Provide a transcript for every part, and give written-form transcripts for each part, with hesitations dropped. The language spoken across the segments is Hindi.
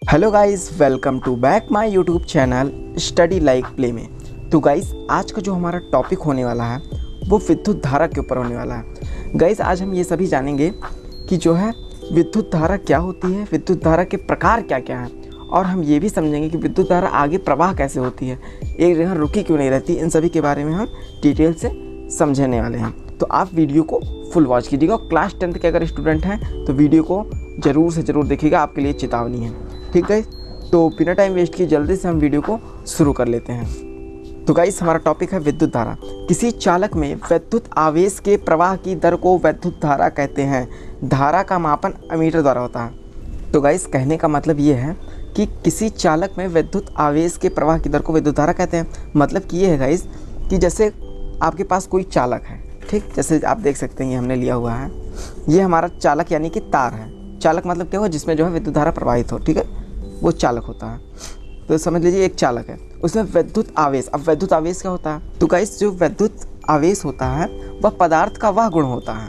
Hello guys, welcome to back my YouTube channel study like play में। तो गाइस, आज का जो हमारा टॉपिक होने वाला है वो विद्युत धारा के ऊपर होने वाला है। गाइस, आज हम ये सभी जानेंगे कि जो है विद्युत धारा क्या होती है, विद्युत धारा के प्रकार क्या क्या हैं, और हम ये भी समझेंगे कि विद्युत धारा आगे प्रवाह कैसे होती है, एक जगह रुकी क्यों नहीं रहती। इन सभी के बारे में हम डिटेल से समझने वाले हैं। तो आप वीडियो को फुल वॉच कीजिएगा। क्लास 10th के अगर स्टूडेंट हैं तो वीडियो को ज़रूर से ज़रूर देखिएगा, आपके लिए चेतावनी है। ठीक है, तो बिना टाइम वेस्ट किए जल्दी से हम वीडियो को शुरू कर लेते हैं। तो गाइस, हमारा टॉपिक है विद्युत धारा। किसी चालक में विद्युत आवेश के प्रवाह की दर को विद्युत धारा कहते हैं। धारा का मापन एमीटर द्वारा होता है। तो गाइस, कहने का मतलब ये है कि किसी चालक में विद्युत आवेश के प्रवाह की दर को विद्युत धारा कहते हैं। मतलब कि ये है गाइस कि जैसे आपके पास कोई चालक है, ठीक, जैसे आप देख सकते हैं ये हमने लिया हुआ है, ये हमारा चालक यानी कि तार है। चालक मतलब क्या हुआ, जिसमें जो है विद्युत धारा प्रवाहित हो, ठीक है, वो चालक होता है। तो समझ लीजिए एक चालक है, उसमें विद्युत आवेश। अब विद्युत आवेश क्या होता है, तो गाइस जो विद्युत आवेश होता है वह पदार्थ का वह गुण होता है,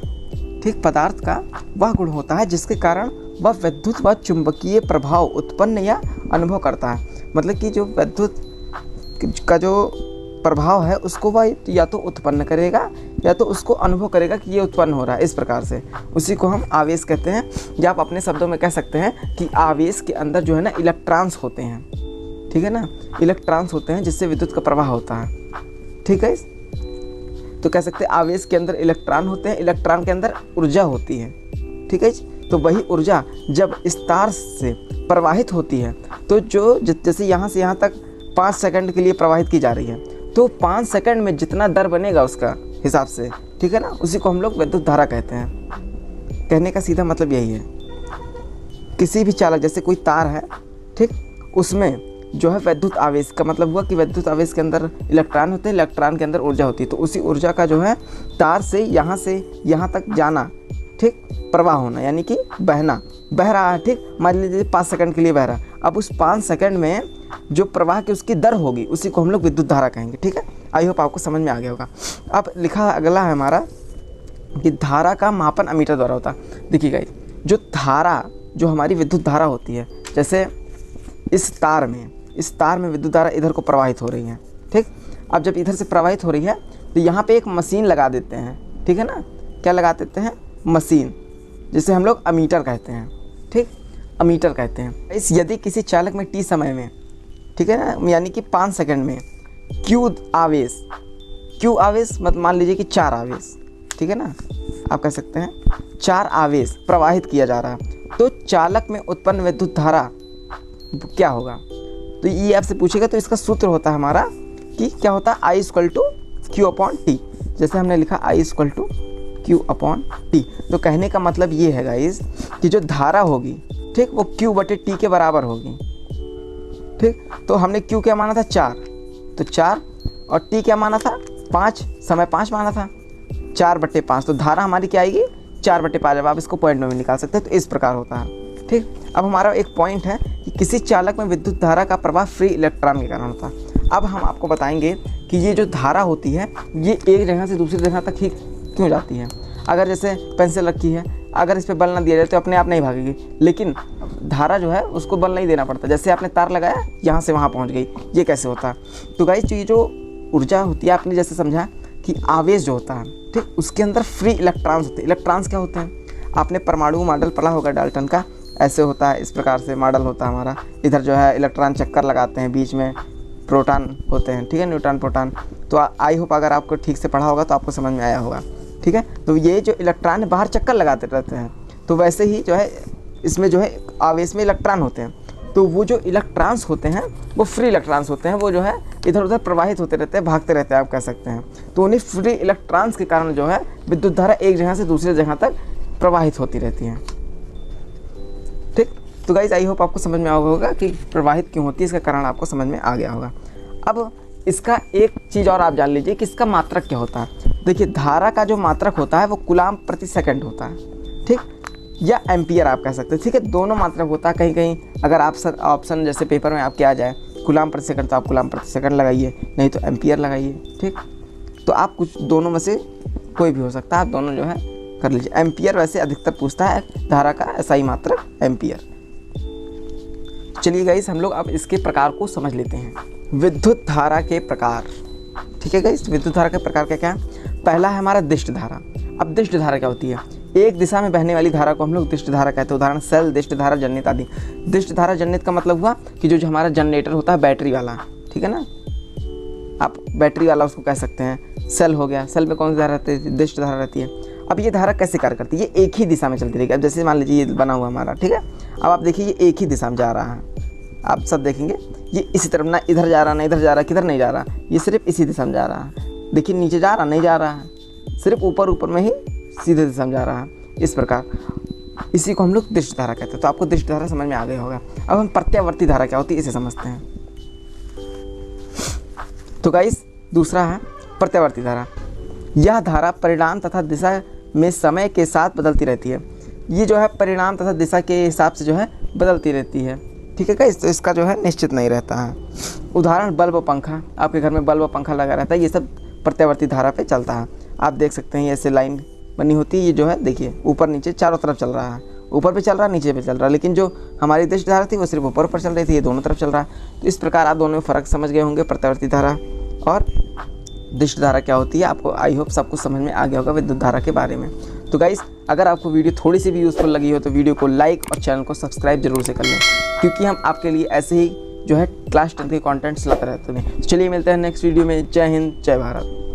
ठीक, पदार्थ का वह गुण होता है जिसके कारण वह विद्युत व चुंबकीय प्रभाव उत्पन्न या अनुभव करता है। मतलब कि जो विद्युत का जो प्रभाव है उसको वह या तो उत्पन्न करेगा या तो उसको अनुभव करेगा कि ये उत्पन्न हो रहा है। इस प्रकार से उसी को हम आवेश कहते हैं, या आप अपने शब्दों में कह सकते हैं कि आवेश के अंदर जो है ना इलेक्ट्रॉन्स होते हैं, ठीक है ना, इलेक्ट्रॉन्स होते हैं जिससे विद्युत का प्रवाह होता है। ठीक है, तो कह सकते हैं आवेश के अंदर इलेक्ट्रॉन होते हैं, इलेक्ट्रॉन के अंदर ऊर्जा होती है। ठीक है, तो वही ऊर्जा जब इस तार से प्रवाहित होती है तो जो जैसे यहाँ से यहाँ तक 5 सेकंड के लिए प्रवाहित की जा रही है, तो 5 सेकंड में जितना दर बनेगा उसका हिसाब से, ठीक है ना, उसी को हम लोग विद्युत धारा कहते हैं। कहने का सीधा मतलब यही है। किसी भी चालक, जैसे कोई तार है, ठीक, उसमें जो है विद्युत आवेश का मतलब हुआ कि विद्युत आवेश के अंदर इलेक्ट्रॉन होते हैं, इलेक्ट्रॉन के अंदर ऊर्जा होती है। तो उसी ऊर्जा का जो है तार से यहाँ तक जाना, ठीक, प्रवाह होना यानी कि बहना, बह रहा है, ठीक, मान लीजिए 5 सेकंड के लिए बह रहा है। अब उस 5 सेकंड में जो प्रवाह की उसकी दर होगी उसी को हम लोग विद्युत धारा कहेंगे। ठीक है, आई होप आपको समझ में आ गया होगा। अब लिखा अगला है हमारा कि धारा का मापन एमीटर द्वारा होता है। देखिएगा, जो धारा, जो हमारी विद्युत धारा होती है, जैसे इस तार में विद्युत धारा इधर को प्रवाहित हो रही है, ठीक। अब जब इधर से प्रवाहित हो रही है तो यहाँ पे एक मशीन लगा देते हैं, ठीक है ना, क्या लगा देते हैं, मशीन, जिसे हम लोग एमीटर कहते हैं, ठीक, एमीटर कहते हैं। इस यदि किसी चालक में टी समय में, ठीक है ना, यानी कि 5 सेकंड में क्यू आवेश मतलब मान लीजिए कि 4 आवेश, ठीक है ना, आप कह सकते हैं 4 आवेश प्रवाहित किया जा रहा है, तो चालक में उत्पन्न विद्युत धारा क्या होगा। तो ये आपसे पूछेगा, तो इसका सूत्र होता है हमारा कि क्या होता है, I = Q/T। जैसे हमने लिखा I = Q/T। तो कहने का मतलब ये है गाइस कि जो धारा होगी, ठीक, वो Q/T के बराबर होगी, ठीक। तो हमने Q क्या माना था, 4, तो 4, और T क्या माना था, 5, समय 5 माना था, 4/5। तो धारा हमारी क्या आएगी, 4/5। जब आप इसको पॉइंट में भी निकाल सकते हैं। तो इस प्रकार होता है, ठीक। अब हमारा एक पॉइंट है कि किसी चालक में विद्युत धारा का प्रवाह फ्री इलेक्ट्रॉन के कारण होता है। अब हम आपको बताएंगे कि ये जो धारा होती है ये एक जगह से दूसरी जगह तक ही क्यों जाती है। अगर जैसे पेंसिल रखी है, अगर इस पर बल ना दिया जाए तो अपने आप नहीं भागेगी, लेकिन धारा जो है उसको बल नहीं देना पड़ता। जैसे आपने तार लगाया, यहाँ से वहाँ पहुँच गई, ये कैसे होता है। तो गाइस, ये जो ऊर्जा होती है, आपने जैसे समझा कि आवेश जो होता है, ठीक, उसके अंदर फ्री इलेक्ट्रॉन्स होते हैं। इलेक्ट्रॉन्स क्या होते हैं, आपने परमाणु मॉडल पढ़ा होगा डाल्टन का, ऐसे होता है, इस प्रकार से मॉडल होता है हमारा। इधर जो है इलेक्ट्रॉन चक्कर लगाते हैं, बीच में प्रोटॉन होते हैं, ठीक है, न्यूट्रॉन प्रोटॉन। तो आई होप अगर आपको ठीक से पढ़ा होगा तो आपको समझ में आया होगा, ठीक है। तो ये जो इलेक्ट्रॉन बाहर चक्कर लगाते रहते हैं, तो वैसे ही जो है इसमें जो है आवेश में इलेक्ट्रॉन होते हैं। तो वो जो इलेक्ट्रॉन्स होते हैं वो फ्री इलेक्ट्रॉन्स होते हैं, वो जो है इधर उधर प्रवाहित होते रहते हैं, भागते रहते हैं, आप कह सकते हैं। तो उन्हीं फ्री इलेक्ट्रॉन्स के कारण जो है विद्युत धारा एक जगह से दूसरी जगह तक प्रवाहित होती रहती है, ठीक। तो गाइस, आई होप आपको समझ में आ गया होगा कि प्रवाहित क्यों होती है, इसका कारण आपको समझ में आ गया होगा। अब इसका एक चीज़ और आप जान लीजिए कि इसका मात्रक क्या होता है। देखिए, धारा का जो मात्रक होता है वो कूलाम प्रति सेकंड होता है, ठीक, या एम्पियर आप कह सकते हैं, ठीक है, दोनों मात्रक होता है। कहीं कहीं अगर आप ऑप्शन जैसे पेपर में आपके आ जाए कूलाम प्रति सेकंड, तो आप कूलाम प्रति सेकंड लगाइए, नहीं तो एम्पियर लगाइए, ठीक। तो आप कुछ दोनों में से कोई भी हो सकता है, आप दोनों जो है कर लीजिए। एम्पियर वैसे अधिकतर पूछता है धारा का, ऐसा ही मात्रक एम्पियर। चलिए गाइस हम लोग अब इसके प्रकार को समझ लेते हैं। विद्युत धारा के प्रकार, ठीक है गाइस। विद्युत धारा के प्रकार क्या है? पहला है हमारा दिष्ट धारा। अब दिष्ट धारा क्या होती है? एक दिशा में बहने वाली धारा को हम लोग दिष्ट धारा कहते हैं। उदाहरण सेल, दिष्ट धारा, जनरेट आदि। दिष्ट धारा जनरेट का मतलब हुआ कि जो हमारा जनरेटर होता है बैटरी वाला, ठीक है ना, आप बैटरी वाला उसको कह सकते हैं। सेल हो गया, सेल में कौन सी धारा रहती है? दिष्ट धारा रहती है। अब ये धारा कैसे कार्य करती है? ये एक ही दिशा में चलती रहेगी। अब जैसे मान लीजिए ये बना हुआ हमारा, ठीक है। अब आप देखिए ये एक ही दिशा में जा रहा है, आप सब देखेंगे ये इसी तरफ, ना इधर जा रहा ना इधर जा रहा, किधर नहीं जा रहा, ये सिर्फ इसी दिशा में जा रहा है। देखिए नीचे जा रहा नहीं जा रहा है, सिर्फ ऊपर ऊपर में ही सीधे दिशा में जा रहा है। इस प्रकार इसी को हम लोग दिष्ट धारा कहते हैं। तो आपको दिष्ट धारा समझ में आ गया होगा। अब हम प्रत्यावर्ती धारा क्या होती है इसे समझते हैं। तो गाइस दूसरा है प्रत्यावर्ती धारा। यह धारा परिणाम तथा दिशा में समय के साथ बदलती रहती है। ये जो है परिणाम तथा दिशा के हिसाब से जो है बदलती रहती है, ठीक है गाइस। तो इसका जो है निश्चित नहीं रहता है। उदाहरण बल्ब पंखा, आपके घर में बल्ब पंखा लगा रहता है, ये सब प्रत्यावर्ती धारा पे चलता है। आप देख सकते हैं ऐसे लाइन बनी होती है, ये जो है देखिए ऊपर नीचे चारों तरफ चल रहा है, ऊपर पे चल रहा है नीचे पे चल रहा है। लेकिन जो हमारी दिष्ट धारा थी वो सिर्फ ऊपर पर चल रही थी, ये दोनों तरफ चल रहा है। तो इस प्रकार आप दोनों में फ़र्क समझ गए होंगे, प्रत्यावर्ती धारा और दिष्ट धारा क्या होती है। आपको आई होप सब कुछ समझ में आ गया होगा विद्युत धारा के बारे में। तो गाइस अगर आपको वीडियो थोड़ी सी भी यूज़फुल लगी हो तो वीडियो को लाइक और चैनल को सब्सक्राइब जरूर से कर लें, क्योंकि हम आपके लिए ऐसे ही जो है क्लास 10 के कंटेंट्स लाते रहते हैं। तो चलिए मिलते हैं नेक्स्ट वीडियो में। जय हिंद, जय भारत।